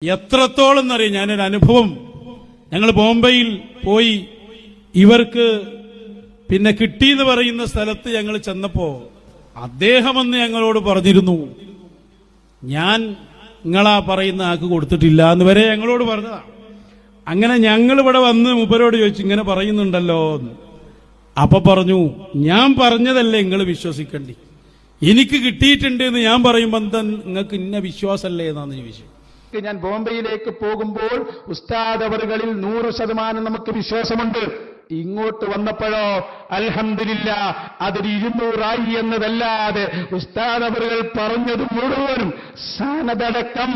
എത്രത്തോളം എന്നറിയാം. ഞാനൊരു അനുഭവം, ഞങ്ങൾ ബോംബെയിൽ പോയി ഇവർക്ക് പിന്നെ കിട്ടിയെന്ന് പറയുന്ന സ്ഥലത്ത് ഞങ്ങൾ ചെന്നപ്പോ അദ്ദേഹം അന്ന് ഞങ്ങളോട് പറഞ്ഞിരുന്നു, ഞാൻ നിങ്ങളാ പറയുന്ന ആൾക്ക് കൊടുത്തിട്ടില്ല എന്ന് വരെ ഞങ്ങളോട് പറഞ്ഞതാ. അങ്ങനെ ഞങ്ങൾ ഇവിടെ വന്ന് മൂപ്പരോട് ചോദിച്ചു, ഇങ്ങനെ പറയുന്നുണ്ടല്ലോ എന്ന്. അപ്പൊ പറഞ്ഞു, ഞാൻ പറഞ്ഞതല്ലേ നിങ്ങൾ വിശ്വസിക്കണ്ടി, എനിക്ക് കിട്ടിയിട്ടുണ്ട് എന്ന് ഞാൻ പറയുമ്പോ എന്താ നിങ്ങൾക്ക് ഇന്ന വിശ്വാസമല്ലേ എന്നാന്ന് ചോദിച്ചു. ഞാൻ ബോംബെയിലേക്ക് പോകുമ്പോൾ ഉസ്താദ് അവറുകളിൽ 100% നമുക്ക് വിശ്വാസമുണ്ട്. ഇങ്ങോട്ട് വന്നപ്പോഴോ അൽഹംദുലില്ലാ അതൊരു 200 എന്നതല്ലാതെ ഉസ്താദ് അവറുകൾ പറഞ്ഞത് മുഴുവനും സനദടക്കം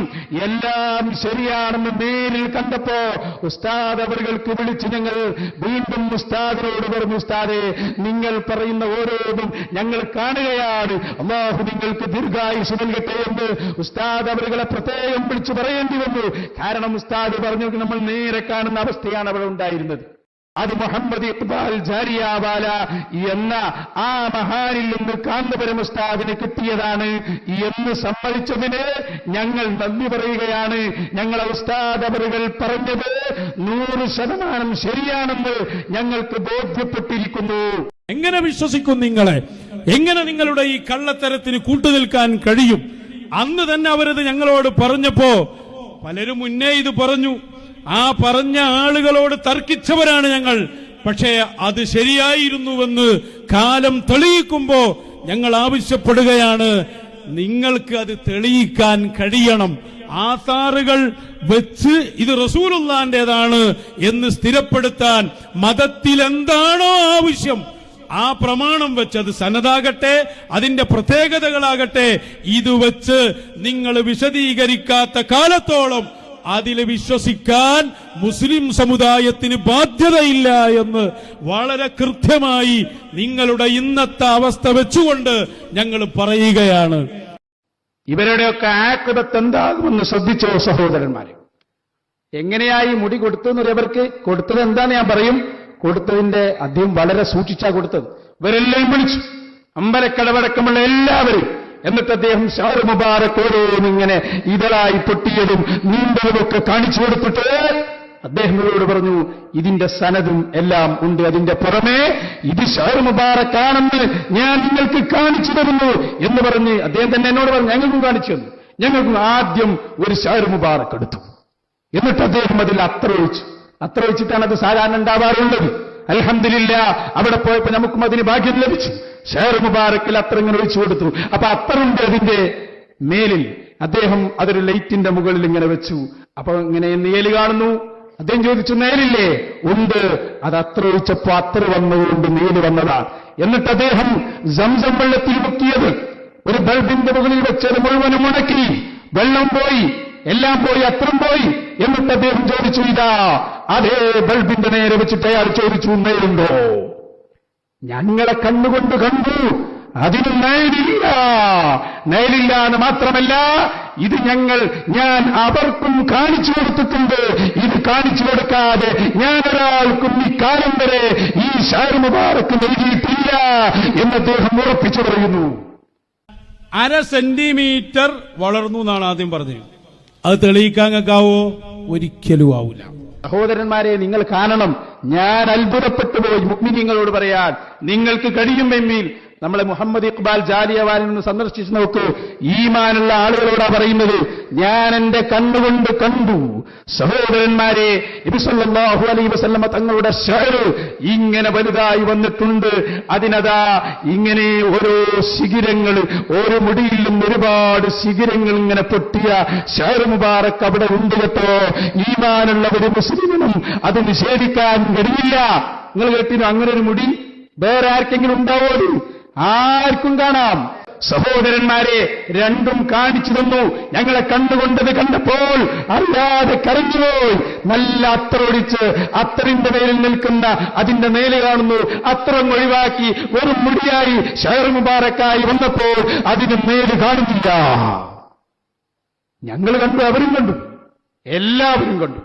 എല്ലാം ശരിയാണെന്ന് നേരിൽ കണ്ടപ്പോ ഉസ്താദ് അവറുകൾക്ക് വിളിച്ച് ഞങ്ങൾ വീണ്ടും ഉസ്താദിനോട് പറഞ്ഞു, ഉസ്താദേ നിങ്ങൾ പറയുന്ന ഓരോന്നും ഞങ്ങൾ കാണുകയാണ്, അല്ലാഹു നിങ്ങൾക്ക് ദീർഘായുസ് നൽകട്ടെ എന്ന് ഉസ്താദ് അവറുകളെ പ്രത്യേകം വിളിച്ചു പറയേണ്ടി വന്നു. കാരണം ഉസ്താദ് പറഞ്ഞു നമ്മൾ നേരെ കാണുന്ന അവസ്ഥയാണ് അവിടെ ഉണ്ടായിരുന്നത്. അത് മുഹമ്മദ് ഇഖ്ബാൽ ജാരിയാവാല എന്ന ആ മഹാനിൽ നിന്ന് കാന്തപുരം ഉസ്താദിന് കിട്ടിയതാണ് എന്ന് സമ്മതിച്ചതിന് ഞങ്ങൾ നന്ദി പറയുകയാണ്. ഞങ്ങളെ ഉസ്താദ് അവറുകൾ പറഞ്ഞത് 100% ശരിയാണെന്ന് ഞങ്ങൾക്ക് ബോധ്യപ്പെട്ടിരിക്കുന്നു. എങ്ങനെ വിശ്വസിക്കും നിങ്ങളെ? എങ്ങനെ നിങ്ങളുടെ ഈ കള്ളത്തരത്തിന് കൂട്ടുനിൽക്കാൻ കഴിയും? അന്ന് തന്നെ അവരത് ഞങ്ങളോട് പറഞ്ഞപ്പോ പലരും മുന്നേ ഇത് പറഞ്ഞു. ആ പറഞ്ഞ ആളുകളോട് തർക്കിച്ചവരാണ് ഞങ്ങൾ. പക്ഷേ അത് ശരിയായിരുന്നുവെന്ന് കാലം തെളിയിക്കുമ്പോ ഞങ്ങൾ ആവശ്യപ്പെടുകയാണ്, നിങ്ങൾക്ക് അത് തെളിയിക്കാൻ കഴിയണം. ആസാറുകൾ വെച്ച് ഇത് റസൂലുള്ളാന്റേതാണ് എന്ന് സ്ഥിരപ്പെടുത്താൻ മതത്തിൽ എന്താണോ ആവശ്യം ആ പ്രമാണം വെച്ച്, അത് സനദാകട്ടെ അതിന്റെ പ്രത്യേകതകളാകട്ടെ, ഇത് വെച്ച് നിങ്ങൾ വിശദീകരിക്കാത്ത കാലത്തോളം അതിൽ വിശ്വസിക്കാൻ മുസ്ലിം സമുദായത്തിന് ബാധ്യതയില്ല എന്ന് വളരെ കൃത്യമായി നിങ്ങളുടെ ഇന്നത്തെ അവസ്ഥ വെച്ചുകൊണ്ട് ഞങ്ങൾ പറയുകയാണ്. ഇവരുടെയൊക്കെ ആക്രിബത്ത് എന്താകുമെന്ന് ശ്രദ്ധിച്ചോ സഹോദരന്മാരെ. എങ്ങനെയായി മുടി കൊടുത്തു എന്നവർക്ക് കൊടുത്തത് എന്താന്ന് ഞാൻ പറയും. കൊടുത്തതിന്റെ അദ്ദേഹം വളരെ സൂക്ഷിച്ചാ കൊടുത്തത്. ഇവരെല്ലാം വിളിച്ചു, അമ്പലക്കടവടക്കമുള്ള എല്ലാവരും. എന്നിട്ട് അദ്ദേഹം ഷാറ് മുബാറക് ഓരോന്നിങ്ങനെ ഇതളായി പൊട്ടിയതും നീണ്ടതുമൊക്കെ കാണിച്ചു കൊടുത്തിട്ട് അദ്ദേഹം ഇവരോട് പറഞ്ഞു, ഇതിന്റെ സനദും എല്ലാം ഉണ്ട്, അതിന്റെ പുറമെ ഇത് ഷാറ് മുബാറക്കാണെന്ന് ഞാൻ നിങ്ങൾക്ക് കാണിച്ചു തരുന്നു എന്ന് പറഞ്ഞ് അദ്ദേഹം തന്നെ എന്നോട് പറഞ്ഞു, ഞങ്ങൾക്കും കാണിച്ചു തന്നു. ഞങ്ങൾക്കും ആദ്യം ഒരു ഷാറ് മുബാറക് എടുത്തു. എന്നിട്ട് അദ്ദേഹം അതിൽ അത്ര ഒഴിച്ചിട്ടാണ് അത് സാധാരണ ഉണ്ടാവാറുള്ളത്. അൽഹംദുലില്ലാ അവിടെ പോയപ്പോ നമുക്കും അതിന് ഭാഗ്യം ലഭിച്ചു. ഷാറ് മുബാറക്കിൽ അത്ര ഇങ്ങനെ ഒഴിച്ചു കൊടുത്തു. അപ്പൊ അത്തറുണ്ട് അതിന്റെ മേലിൽ. അദ്ദേഹം അതൊരു ലൈറ്റിന്റെ മുകളിൽ ഇങ്ങനെ വെച്ചു. അപ്പൊ ഇങ്ങനെ നേല് കാണുന്നു. അദ്ദേഹം ചോദിച്ചു, നേലില്ലേ? ഉണ്ട്. അത് അത്ര ഒഴിച്ചപ്പോ അത്ര വന്നതുകൊണ്ട് നേല് വന്നതാണ്. എന്നിട്ട് അദ്ദേഹം സംസം വെള്ളത്തിൽ മുക്കിയത് ഒരു ബൾബിന്റെ മുകളിൽ വെച്ചത് മുഴുവനും ഉണക്കി, വെള്ളം പോയി, എല്ലാം പോയി, അത്രം പോയി. എന്നിട്ട് അദ്ദേഹം ചോദിച്ചു, ഇതാ അതേ ബൾബിന്റെ നേരെ വെച്ചിട്ട് അയാൾ ചോദിച്ചു, നേരുണ്ടോ? ഞങ്ങളെ കണ്ണുകൊണ്ട് കണ്ടു, അതിന് നേരില്ല എന്ന് മാത്രമല്ല ഇത് ഞാൻ അവർക്കും കാണിച്ചു കൊടുത്തിട്ടുണ്ട്. ഇത് കാണിച്ചു കൊടുക്കാതെ ഞാൻ ഒരാൾക്കും ഈ കാലം വരെ ഈ ഷാറ് മുബാറക്ക് നൽകിയിട്ടില്ല എന്ന് അദ്ദേഹം ഉറപ്പിച്ചു പറയുന്നു. 1/2 സെന്റിമീറ്റർ വളർന്നു എന്നാണ് ആദ്യം പറഞ്ഞത്. അത് തെളിയിക്കാൻ കാവോ? ഒരിക്കലും ആവൂല. സഹോദരന്മാരെ, നിങ്ങൾ കാണണം. ഞാൻ അത്ഭുതപ്പെട്ടു പോയി. മുഅ്മിനീങ്ങളോട് പറയാൻ നിങ്ങൾക്ക് കഴിയുമെങ്കിൽ നമ്മളെ മുഹമ്മദ് ഇഖ്ബാൽ ജാലിയവാലിൽ നിന്ന് സന്ദർശിച്ചു നോക്കൂ. ഈമാനുള്ള ആളുകളോടാ പറയുന്നത്. ഞാൻ എന്റെ കണ്ണുകൊണ്ട് കണ്ടു. സഹോദരന്മാരെ, നബി സല്ലല്ലാഹു അലൈഹി വസല്ലമ തങ്ങളുടെ ഷഅർ ഇങ്ങനെ വലുതായി വന്നിട്ടുണ്ട്. അതിനതാ ഇങ്ങനെ ഓരോ ശിഖിരങ്ങൾ, ഓരോ മുടിയിലും ഒരുപാട് ശിഖിരങ്ങൾ ഇങ്ങനെ പൊട്ടിയ ഷഅർ മുബാറക് അവിടെ ഉണ്ട് കേട്ടോ. ഈമാനുള്ള ഒരു മുസ്ലിമിനും അത് നിഷേധിക്കാൻ കഴിയില്ല. നിങ്ങൾ കേട്ടിരുന്നു അങ്ങനെ ഒരു മുടി വേറെ ആർക്കെങ്കിലും ഉണ്ടാവോ? ആർക്കും കാണാം. സഹോദരന്മാരെ, രണ്ടും കാണിച്ചു തന്നു. ഞങ്ങളെ കണ്ടുകൊണ്ടത് കണ്ടപ്പോൾ അറിയാതെ കരഞ്ഞുപോയി. നല്ല അത്രൊഴിച്ച് അത്തറിന്റെ മേലിൽ നിൽക്കുന്ന അതിന്റെ മേലെ കാണുന്നു. അത്രം ഒഴിവാക്കി വെറും മുടിയായി ഷാറ് മുബാറക്കായി വന്നപ്പോൾ അതിന് മേല് കാണുന്നില്ല. ഞങ്ങൾ കണ്ടു, അവരും കണ്ടു, എല്ലാവരും കണ്ടു.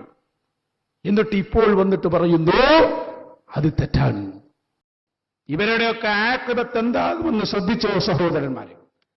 എന്നിട്ട് ഇപ്പോൾ വന്നിട്ട് പറയുന്നു അത് തെറ്റാണ്. ഇവരുടെയൊക്കെ ആക്രിബത്ത് എന്താകുമെന്ന് ശ്രദ്ധിച്ചോ സഹോദരന്മാരെ.